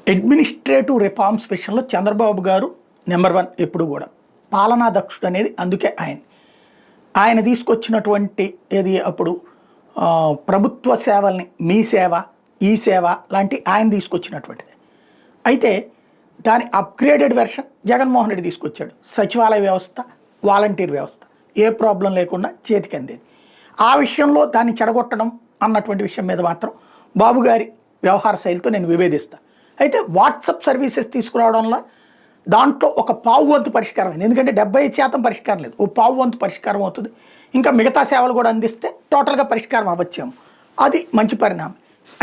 Administrative reforms విషయంలో చంద్రబాబు గారు number 1 ఎప్పుడు కూడా. పాలనా దక్షుడు అనేది అందుకే ఆయన తీసుకొచ్చినటువంటి ఏది అప్పుడు ప్రభుత్వ సేవల్ని మీ సేవ, ఈ సేవ లాంటి ఆయన తీసుకొచ్చినటువంటిది. అయితే దాని అప్గ్రేడెడ్ వెర్షన్ జగన్మోహన్ రెడ్డి తీసుకొచ్చాడు. సచివాలయ వ్యవస్థ, వాలంటీర్ వ్యవస్థ ఏ ప్రాబ్లం లేకుండా చేతికి అందేది. ఆ విషయంలో దాన్ని చెడగొట్టడం అన్నటువంటి విషయం మీద మాత్రం బాబు గారి వ్యవహార శైలితో నేను విభేదిస్తాను. అయితే వాట్సాప్ సర్వీసెస్ తీసుకురావడంలో దాంట్లో ఒక పావు వంతు పరిష్కారం అయింది. ఎందుకంటే 75% పరిష్కారం లేదు, ఓ పావు వంతు పరిష్కారం అవుతుంది. ఇంకా మిగతా సేవలు కూడా అందిస్తే టోటల్గా పరిష్కారం అవ్వచ్చేమో. అది మంచి పరిణామం.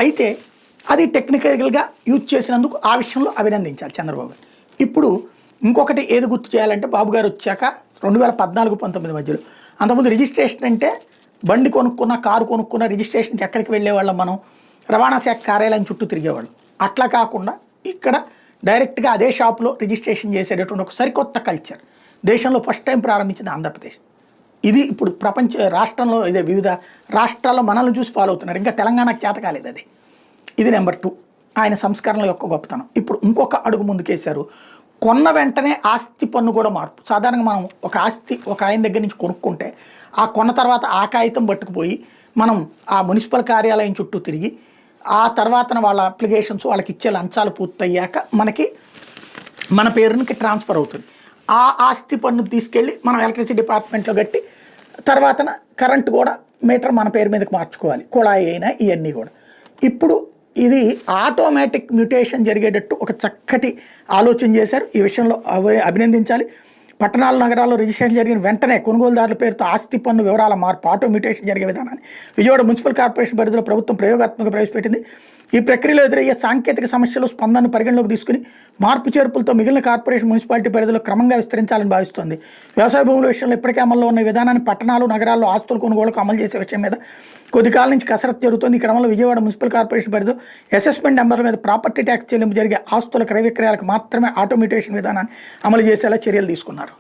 అయితే అది టెక్నికల్గా యూజ్ చేసినందుకు ఆ విషయంలో అభినందించాలి చంద్రబాబు గారు. ఇప్పుడు ఇంకొకటి ఏది గుర్తు చేయాలంటే బాబు గారు వచ్చాక 2014-19 మధ్యలో అంతకుముందు రిజిస్ట్రేషన్ అంటే బండి కొనుక్కున్న, కారు కొనుక్కున్న రిజిస్ట్రేషన్కి ఎక్కడికి వెళ్ళేవాళ్ళం మనం, రవాణా శాఖ కార్యాలయం చుట్టూ తిరిగేవాళ్ళం. అట్లా కాకుండా ఇక్కడ డైరెక్ట్గా అదే షాప్లో రిజిస్ట్రేషన్ చేసేటటువంటి ఒక సరికొత్త కల్చర్ దేశంలో ఫస్ట్ టైం ప్రారంభించింది ఆంధ్రప్రదేశ్. ఇది ఇప్పుడు ప్రపంచ రాష్ట్రంలో ఇదే వివిధ రాష్ట్రాల్లో మనల్ని చూసి ఫాలో అవుతున్నారు. ఇంకా తెలంగాణకు చేత కాలేదు అది. ఇది నెంబర్ 2 ఆయన సంస్కరణల యొక్క గొప్పతనం. ఇప్పుడు ఇంకొక అడుగు ముందుకేశారు. కొన్న వెంటనే ఆస్తి పన్ను కూడా మార్పు. సాధారణంగా మనం ఒక ఆస్తి ఒక ఆయన దగ్గర నుంచి కొనుక్కుంటే ఆ కొన్న తర్వాత ఆ కాగితం పట్టుకుపోయి మనం ఆ మున్సిపల్ కార్యాలయం చుట్టూ తిరిగి ఆ తర్వాత వాళ్ళ అప్లికేషన్స్ వాళ్ళకి ఇచ్చే లంచాలు పూర్తయ్యాక మనకి మన పేరునికి ట్రాన్స్ఫర్ అవుతుంది. ఆ ఆస్తి పన్ను తీసుకెళ్ళి మనం ఎలక్ట్రిసిటీ డిపార్ట్మెంట్లో కట్టి తర్వాత కరెంటు కూడా మీటర్ మన పేరు మీదకి మార్చుకోవాలి, కుళాయి అయినా ఇవన్నీ కూడా. ఇప్పుడు ఇది ఆటోమేటిక్ మ్యూటేషన్ జరిగేటట్టు ఒక చక్కటి ఆలోచన చేశారు. ఈ విషయంలో అభినందించాలి. పట్టణాలు, నగరాల్లో రిజిస్ట్రేషన్ జరిగిన వెంటనే కొనుగోలుదారుల పేరుతో ఆస్తి పన్ను వివరాల మార్పు, ఆటో మ్యూటేషన్ జరిగే విధానాన్ని విజయవాడ మున్సిపల్ కార్పొరేషన్ పరిధిలో ప్రభుత్వం ప్రయోగాత్మక ప్రవేశపెట్టింది. ఈ ప్రక్రియలో ఎదురయ్యే సాంకేతిక సమస్యలు, స్పందనను పరిగణలోకి తీసుకుని మార్పు చేర్పులతో మిగిలిన కార్పొరేషన్, మున్సిపాలిటీ పరిధిలో క్రమంగా విస్తరించాలని భావిస్తోంది. వ్యవసాయ భూముల విషయంలో ఇప్పటికే అమల్లో ఉన్న విధానాన్ని పట్టణాలు, నగరాల్లో ఆస్తుల కొనుగోలుకు అమలు చేసే విషయం మీద కొద్ది కాలం నుంచి కసరత్తు జరుగుతుంది. ఈ క్రమంలో విజయవాడ మున్సిపల్ కార్పొరేషన్ పరిధిలో అసెస్మెంట్ నెంబర్ల మీద ప్రాపర్టీ ట్యాక్స్ చెల్లింపు జరిగే ఆస్తుల క్రయ విక్రయాలకు మాత్రమే ఆటోమేటేషన్ విధానాన్ని అమలు చేసేలా చర్యలు తీసుకున్నారు.